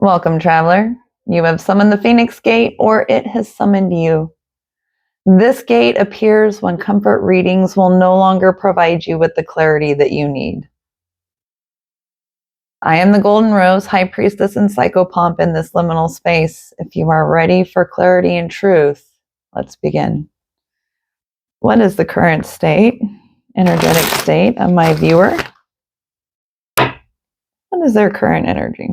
Welcome, traveler. You have summoned the Phoenix Gate, or it has summoned you. This gate appears when comfort readings will no longer provide you with the clarity that you need. I am the Golden Rose, High Priestess and Psychopomp in this liminal space. If you are ready for clarity and truth, let's begin. What is the current state, energetic state of my viewer? What is their current energy?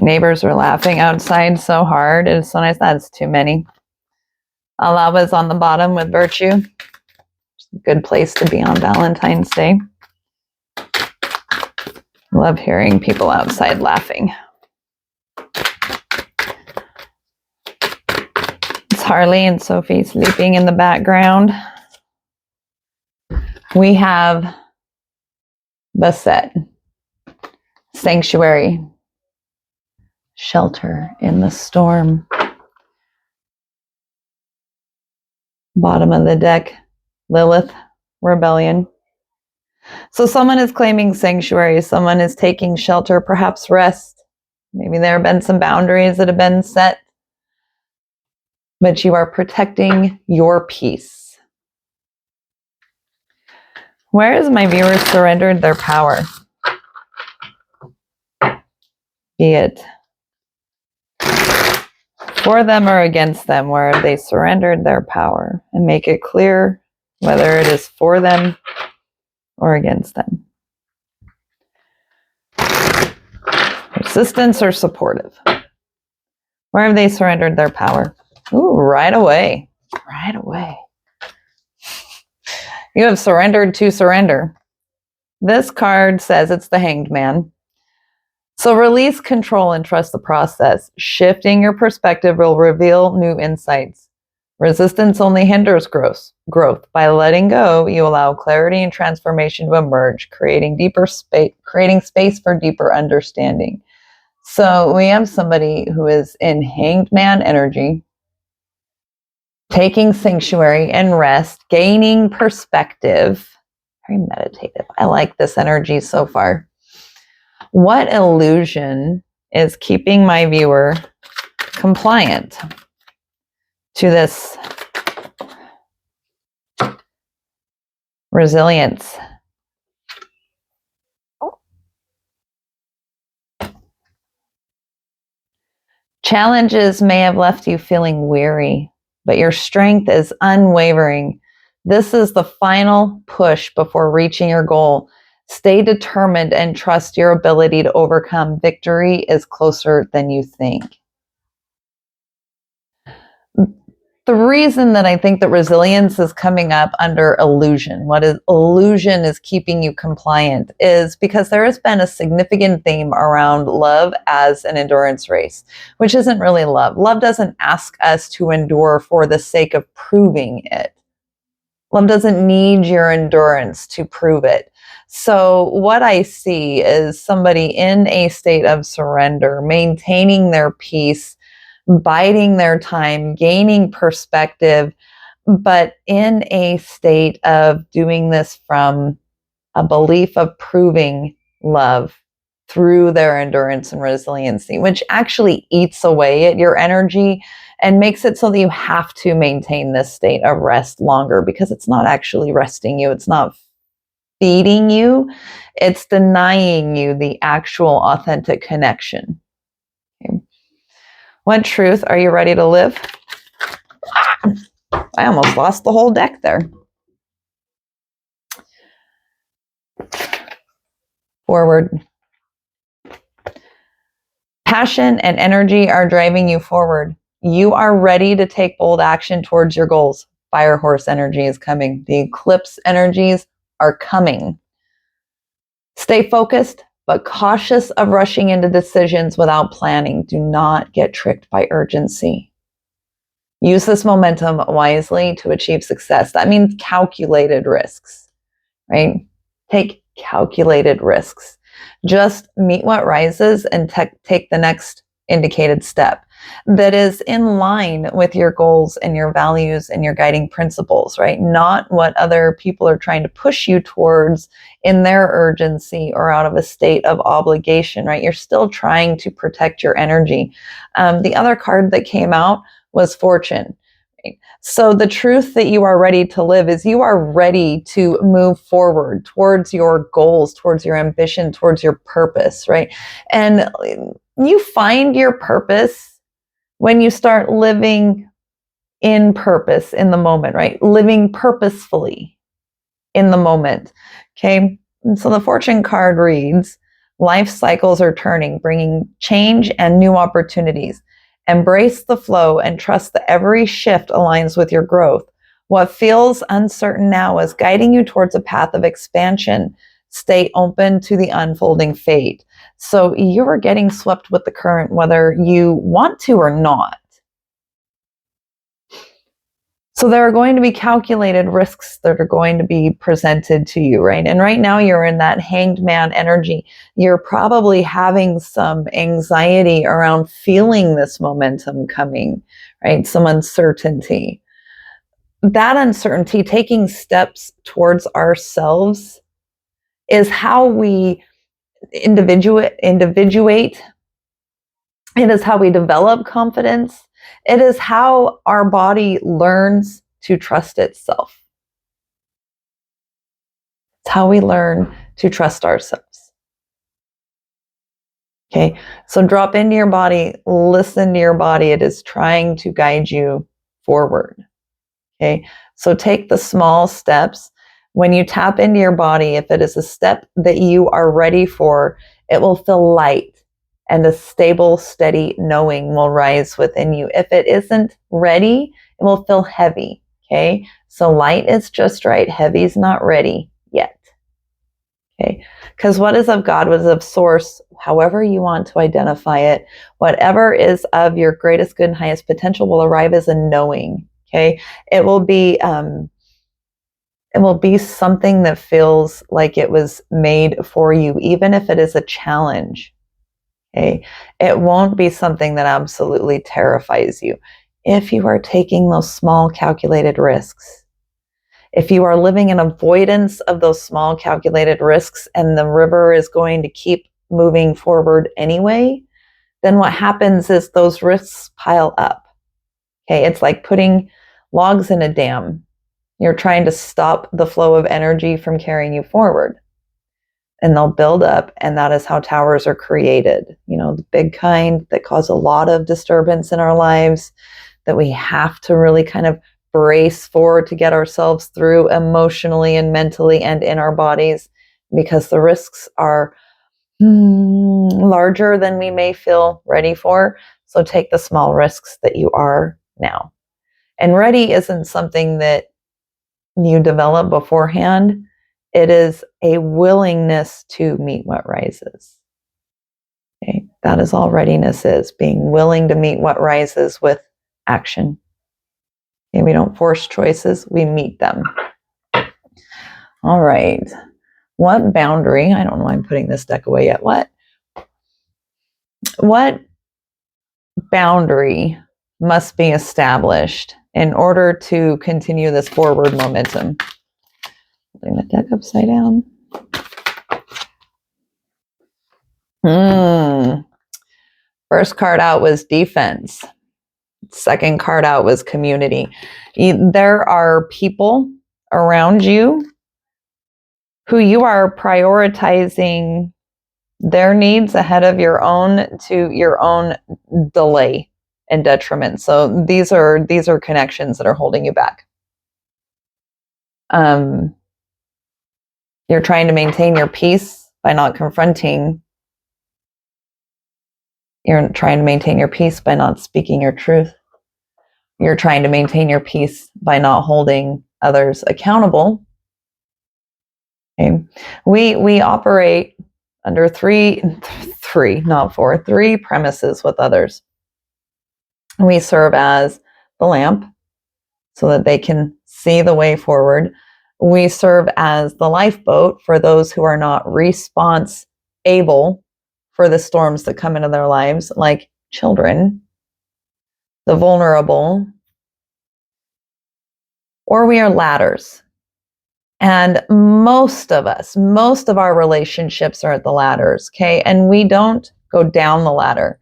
Neighbors are laughing outside so hard. It is so nice. That's too many. Alava is on the bottom with virtue. It's a good place to be on Valentine's Day. Love hearing people outside laughing. It's Harley and Sophie sleeping in the background. We have Basset, Sanctuary, Shelter in the Storm. Bottom of the deck, Lilith, Rebellion. So someone is claiming sanctuary, someone is taking shelter, perhaps rest. Maybe there have been some boundaries that have been set, but you are protecting your peace. Where has my viewer surrendered their power? Be it for them or against them, where have they surrendered their power? And make it clear whether it is for them or against them. Resistance or supportive? Where have they surrendered their power? Ooh, right away. Right away. You have surrendered to surrender. This card says it's the Hanged Man. So release control and trust the process. Shifting your perspective will reveal new insights. Resistance only hinders growth. By letting go, you allow clarity and transformation to emerge, creating space for deeper understanding. So we have somebody who is in Hanged Man energy, taking sanctuary and rest, gaining perspective. Very meditative. I like this energy so far. What illusion is keeping my viewer compliant to this resilience? Challenges may have left you feeling weary, but your strength is unwavering. This is the final push before reaching your goal. Stay determined and trust your ability to overcome. Victory is closer than you think. The reason that I think that resilience is coming up under illusion, what is illusion is keeping you compliant, is because there has been a significant theme around love as an endurance race, which isn't really love. Love doesn't ask us to endure for the sake of proving it. Love doesn't need your endurance to prove it. So what I see is somebody in a state of surrender, maintaining their peace, biding their time, gaining perspective, but in a state of doing this from a belief of proving love through their endurance and resiliency, which actually eats away at your energy and makes it so that you have to maintain this state of rest longer, because it's not actually resting you. It's not feeding you. It's denying you the actual authentic connection. Okay. What truth are you ready to live? I almost lost the whole deck there. Forward. Passion and energy are driving you forward. You are ready to take bold action towards your goals. Fire horse energy is coming. The eclipse energies are coming. Stay focused, but cautious of rushing into decisions without planning. Do not get tricked by urgency. Use this momentum wisely to achieve success. That means calculated risks, right? Take calculated risks. Just meet what rises and take the next indicated step that is in line with your goals and your values and your guiding principles, right? Not what other people are trying to push you towards in their urgency or out of a state of obligation, right? You're still trying to protect your energy. The other card that came out was Fortune. So the truth that you are ready to live is you are ready to move forward towards your goals, towards your ambition, towards your purpose, right? And you find your purpose when you start living in purpose in the moment, right? Living purposefully in the moment. Okay. And so the Fortune card reads, life cycles are turning, bringing change and new opportunities. Embrace the flow and trust that every shift aligns with your growth. What feels uncertain now is guiding you towards a path of expansion. Stay open to the unfolding fate. So you are getting swept with the current, whether you want to or not. So there are going to be calculated risks that are going to be presented to you, right? And right now you're in that hanged man energy. You're probably having some anxiety around feeling this momentum coming, right? Some uncertainty. That uncertainty, taking steps towards ourselves, is how we individuate. It is how we develop confidence. It is how our body learns to trust itself. It's how we learn to trust ourselves. Okay, so drop into your body, listen to your body. It is trying to guide you forward. Okay, so take the small steps. When you tap into your body, if it is a step that you are ready for, it will feel light. And a stable, steady knowing will rise within you. If it isn't ready, it will feel heavy, okay? So light is just right, heavy is not ready yet, okay? Because what is of God, what is of source, however you want to identify it, whatever is of your greatest good and highest potential will arrive as a knowing, okay? It will be something that feels like it was made for you, even if it is a challenge. Okay. It won't be something that absolutely terrifies you if you are taking those small calculated risks. If you are living in avoidance of those small calculated risks and the river is going to keep moving forward anyway, then what happens is those risks pile up. Okay, it's like putting logs in a dam. You're trying to stop the flow of energy from carrying you forward. And they'll build up, and that is how towers are created. You know, the big kind that cause a lot of disturbance in our lives that we have to really kind of brace for to get ourselves through emotionally and mentally and in our bodies, because the risks are larger than we may feel ready for. So take the small risks that you are now. And ready isn't something that you develop beforehand. It is a willingness to meet what rises. Okay, that is all readiness is, being willing to meet what rises with action. Okay, we don't force choices, we meet them. All right. What boundary, I don't know why I'm putting this deck away yet. What boundary must be established in order to continue this forward momentum? Putting the deck upside down. First card out was defense. Second card out was community. There are people around you who you are prioritizing their needs ahead of your own, to your own delay and detriment. So these are connections that are holding you back. You're trying to maintain your peace by not confronting. You're trying to maintain your peace by not speaking your truth. You're trying to maintain your peace by not holding others accountable. Okay. We operate under three, not four, three premises with others. We serve as the lamp so that they can see the way forward. We serve as the lifeboat for those who are not response able for the storms that come into their lives, like children, the vulnerable, or we are ladders. And most of our relationships are at the ladders, okay? And we don't go down the ladder.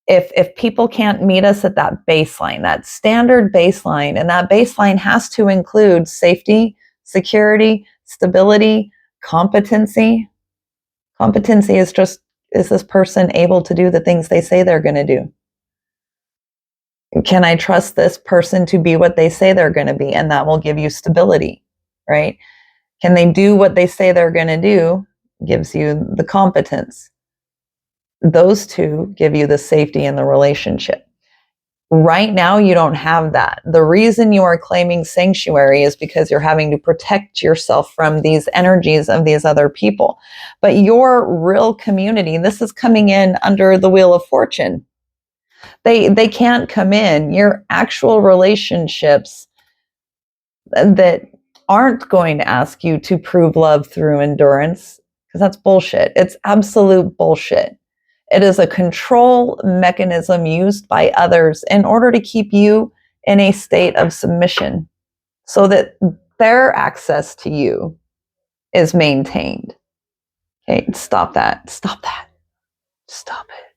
If people can't meet us at that baseline, that standard baseline, and that baseline has to include safety, security, stability, competency. Competency is just, is this person able to do the things they say they're going to do? Can I trust this person to be what they say they're going to be? And that will give you stability, right? Can they do what they say they're going to do? Gives you the competence. Those two give you the safety in the relationship. Right now, you don't have that. The reason you are claiming sanctuary is because you're having to protect yourself from these energies of these other people. But your real community, this is coming in under the Wheel of Fortune. They can't come in. Your actual relationships that aren't going to ask you to prove love through endurance, because that's bullshit. It's absolute bullshit. It is a control mechanism used by others in order to keep you in a state of submission so that their access to you is maintained. Okay, stop that. Stop that. Stop it.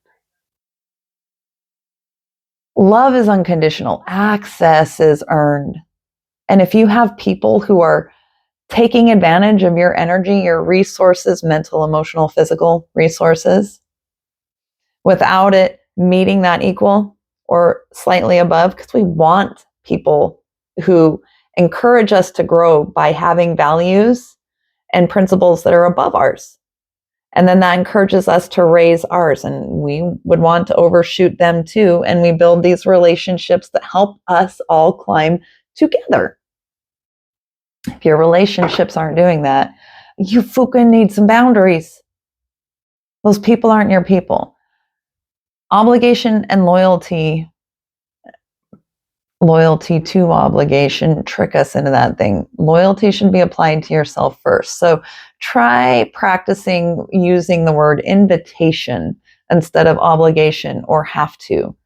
Love is unconditional. Access is earned. And if you have people who are taking advantage of your energy, your resources, mental, emotional, physical resources, without it meeting that equal or slightly above, because we want people who encourage us to grow by having values and principles that are above ours. And then that encourages us to raise ours, and we would want to overshoot them too. And we build these relationships that help us all climb together. If your relationships aren't doing that, you fucking need some boundaries. Those people aren't your people. Obligation and loyalty to obligation trick us into that thing. Loyalty should be applied to yourself first. So try practicing using the word invitation instead of obligation or have to.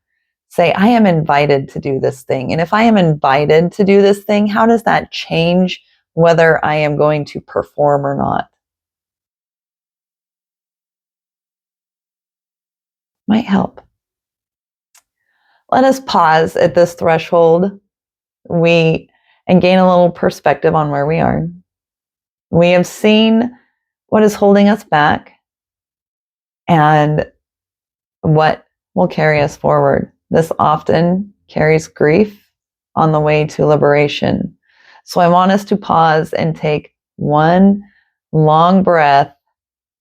Say, I am invited to do this thing. And if I am invited to do this thing, how does that change whether I am going to perform or not? Might help. Let us pause at this threshold and gain a little perspective on where we are. We have seen what is holding us back and what will carry us forward. This often carries grief on the way to liberation. So I want us to pause and take one long breath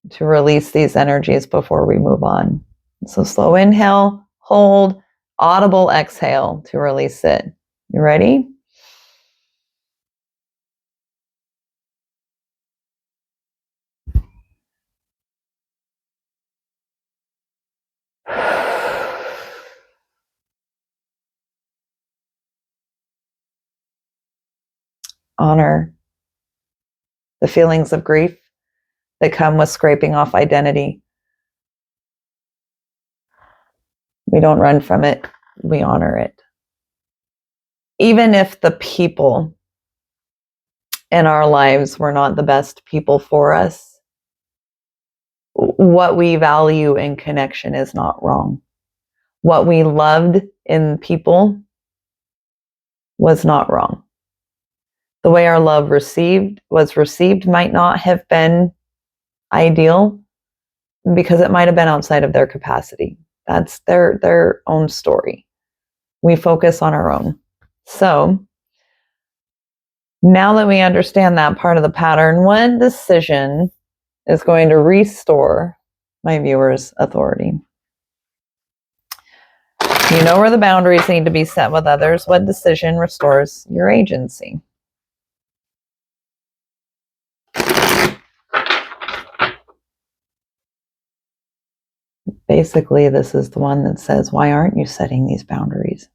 to release these energies before we move on. So slow inhale, hold, audible exhale to release it. You ready? Honor the feelings of grief that come with scraping off identity. We don't run from it, we honor it. Even if the people in our lives were not the best people for us, what we value in connection is not wrong. What we loved in people was not wrong. The way our love was received might not have been ideal because it might have been outside of their capacity. That's their own story. We focus on our own. So now that we understand that part of the pattern, what decision is going to restore my viewers' authority? You know where the boundaries need to be set with others. What decision restores your agency? Basically, this is the one that says, why aren't you setting these boundaries?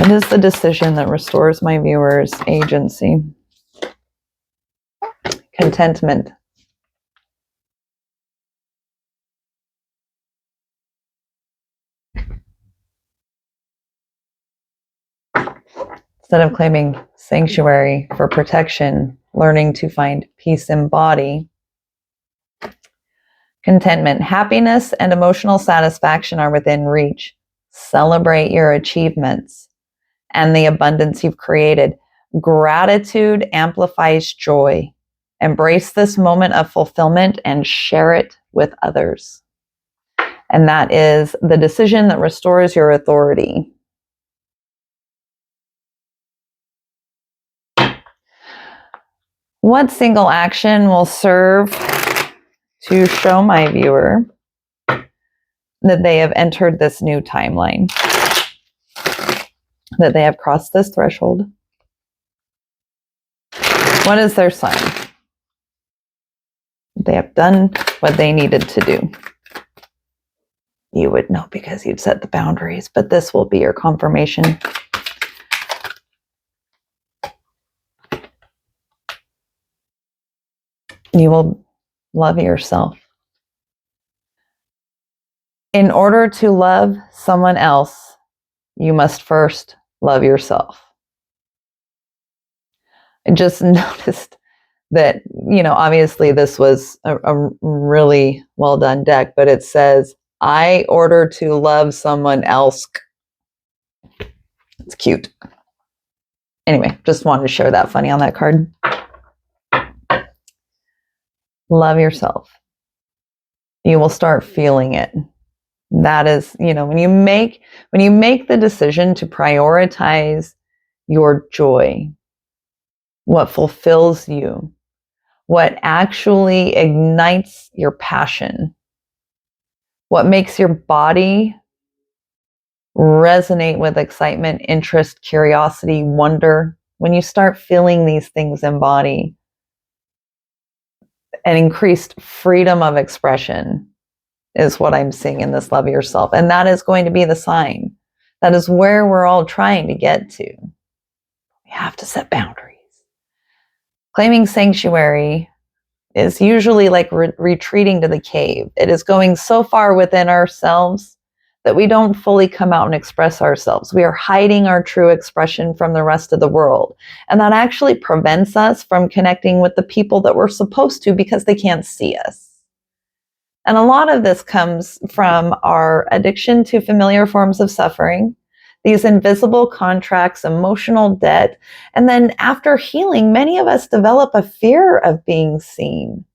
What is the decision that restores my viewers' agency? Contentment. Instead of claiming sanctuary for protection, learning to find peace in body. Contentment. Happiness and emotional satisfaction are within reach. Celebrate your achievements and the abundance you've created. Gratitude amplifies joy. Embrace this moment of fulfillment and share it with others. And that is the decision that restores your authority. What single action will serve to show my viewer that they have entered this new timeline, that they have crossed this threshold? What is their sign? They have done what they needed to do. You would know because you'd set the boundaries, but this will be your confirmation. You will love yourself. In order to love someone else, you must first love yourself. I just noticed that, obviously this was a really well done deck, but it says, I order to love someone else. It's cute. Anyway, just wanted to share that funny on that card. Love yourself. You will start feeling it. That is, when you make the decision to prioritize your joy, what fulfills you, what actually ignites your passion, what makes your body resonate with excitement, interest, curiosity, wonder, when you start feeling these things in body, an increased freedom of expression is what I'm seeing in this love yourself. And that is going to be the sign. That is where we're all trying to get to. We have to set boundaries. Claiming sanctuary is usually like retreating to the cave. It is going so far within ourselves that we don't fully come out and express ourselves. We are hiding our true expression from the rest of the world. And that actually prevents us from connecting with the people that we're supposed to because they can't see us. And a lot of this comes from our addiction to familiar forms of suffering, these invisible contracts, emotional debt. And then after healing, many of us develop a fear of being seen.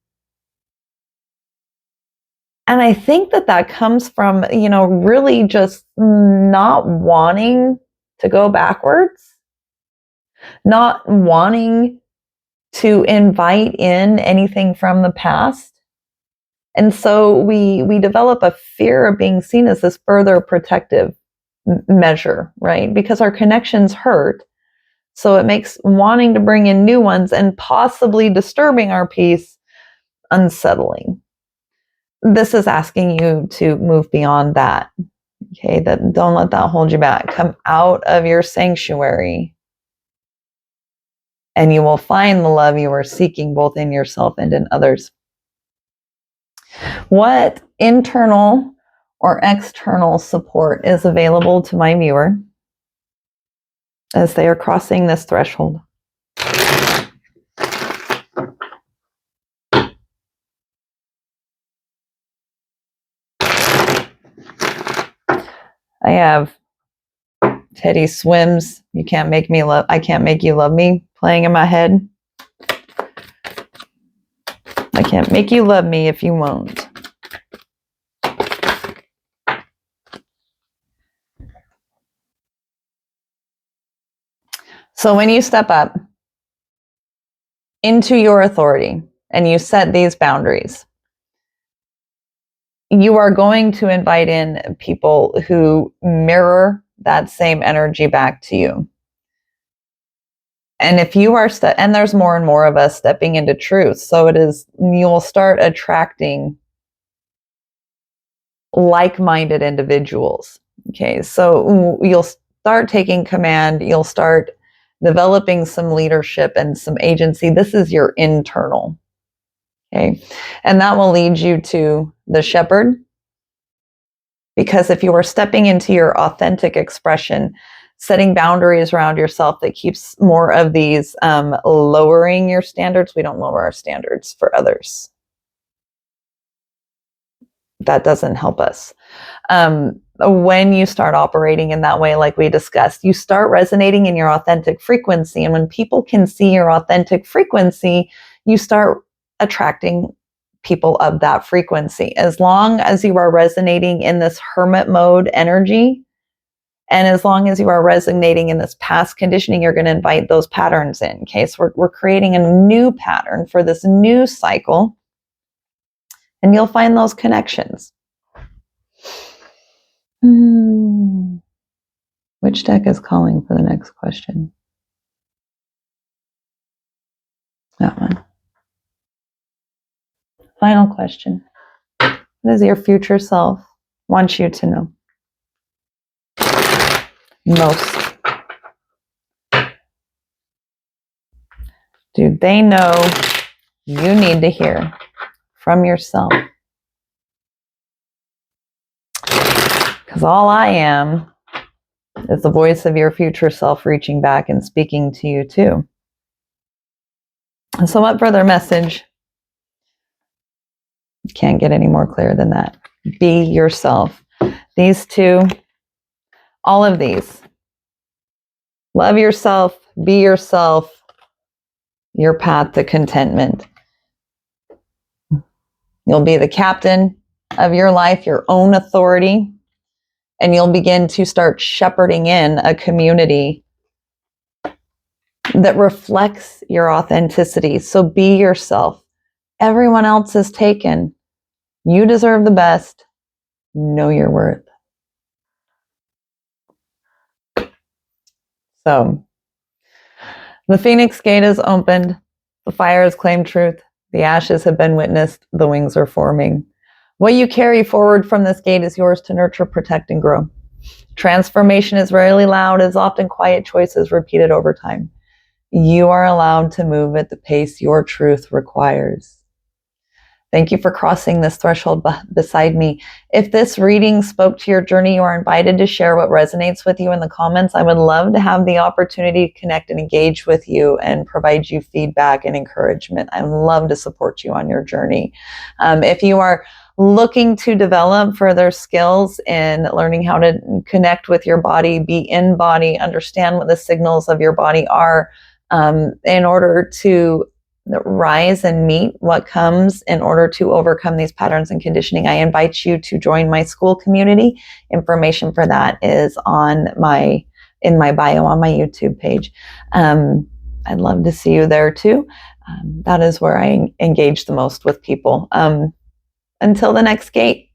And I think that comes from, really just not wanting to go backwards, not wanting to invite in anything from the past. And so we develop a fear of being seen as this further protective measure, right? Because our connections hurt. So it makes wanting to bring in new ones and possibly disturbing our peace unsettling. This is asking you to move beyond that. Okay, don't let that hold you back. Come out of your sanctuary and you will find the love you are seeking both in yourself and in others. What internal or external support is available to my viewer as they are crossing this threshold? I have Teddy Swims, I Can't Make You Love Me playing in my head. I can't make you love me if you won't. So when you step up into your authority and you set these boundaries, you are going to invite in people who mirror that same energy back to you. And if you are, and there's more and more of us stepping into truth, so you'll start attracting like-minded individuals. Okay, so you'll start taking command. You'll start developing some leadership and some agency. This is your internal. Okay. And that will lead you to the shepherd. Because if you are stepping into your authentic expression, setting boundaries around yourself that keeps more of these lowering your standards, we don't lower our standards for others. That doesn't help us. When you start operating in that way, like we discussed, you start resonating in your authentic frequency. And when people can see your authentic frequency, you start attracting people of that frequency. As long as you are resonating in this hermit mode energy, and as long as you are resonating in this past conditioning, you're going to invite those patterns in. Okay, so we're creating a new pattern for this new cycle, and you'll find those connections. Which deck is calling for the next question? That one. Final question. What does your future self want you to know most? Do they know you need to hear from yourself? Because all I am is the voice of your future self reaching back and speaking to you too. So what further message? Can't get any more clear than that. Be yourself. These two, all of these. Love yourself, be yourself, your path to contentment. You'll be the captain of your life, your own authority, and you'll begin to start shepherding in a community that reflects your authenticity. So be yourself. Everyone else is taken. You deserve the best. Know your worth. So, the Phoenix Gate is opened. The fire has claimed truth. The ashes have been witnessed. The wings are forming. What you carry forward from this gate is yours to nurture, protect, and grow. Transformation is rarely loud, is often quiet choices repeated over time. You are allowed to move at the pace your truth requires. Thank you for crossing this threshold beside me. If this reading spoke to your journey, you are invited to share what resonates with you in the comments. I would love to have the opportunity to connect and engage with you and provide you feedback and encouragement. I would love to support you on your journey. If you are looking to develop further skills in learning how to connect with your body, be in body, understand what the signals of your body are, in order to rise and meet what comes in order to overcome these patterns and conditioning, I invite you to join my school community. Information for that is in my bio on my YouTube page. I'd love to see you there too. That is where I engage the most with people. Until the next gate.